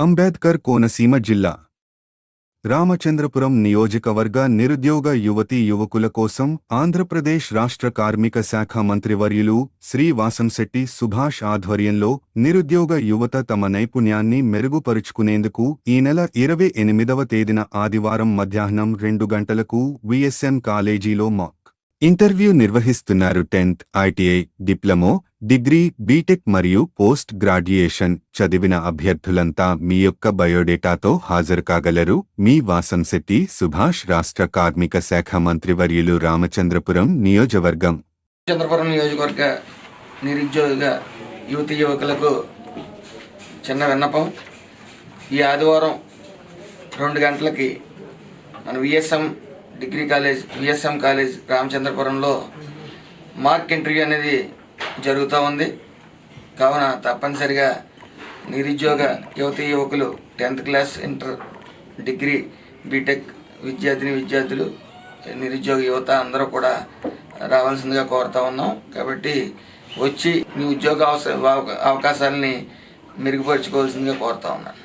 అంబేద్కర్ కోనసీమ జిల్లా రామచంద్రపురం నియోజకవర్గ నిరుద్యోగ యువతీ యువకుల కోసం ఆంధ్రప్రదేశ్ రాష్ట్ర కార్మిక శాఖ మంత్రివర్యులు శ్రీ వాసంశెట్టి సుభాష్ ఆధ్వర్యంలో నిరుద్యోగ యువత తమ నైపుణ్యాన్ని మెరుగుపరుచుకునేందుకు ఈ నెల 28వ తేదీన ఆదివారం మధ్యాహ్నం 2 గంటలకు విఎస్ఎం కాలేజీలో మాక్ ఇంటర్వ్యూ నిర్వహిస్తున్నారు. 10th ITI, diploma, degree, BTech మరియు పోస్ట్ గ్రాడ్యుయేషన్ చదివిన అభ్యర్థులంతా మీ యొక్క బయోడేటాతో హాజరు కాగలరు. మీ వాసంశెట్టి సుభాష్, రాష్ట్ర కార్మిక శాఖ మంత్రివర్యులు, రామచంద్రపురం నియోజకవర్గం. చంద్రపురం నియోజకవర్గ నిరుద్యోగ యువతీ యువకులకు చిన్న విన్నపం. ఈ ఆదివారం 2 గంటలకి మన విఎస్ఎం కాలేజ్ రామచంద్రపురంలో మార్క్ ఇంటర్వ్యూ అనేది జరుగుతూ ఉంది. కావున తప్పనిసరిగా నిరుద్యోగ యువతీ యువకులు 10th class, inter, degree, BTech విద్యార్థులు, నిరుద్యోగ యువత అందరూ కూడా రావాల్సిందిగా కోరుతా ఉన్నాం. కాబట్టి వచ్చి మీ ఉద్యోగ అవకాశాలని మెరుగుపరుచుకోవాల్సిందిగా కోరుతా ఉన్నాను.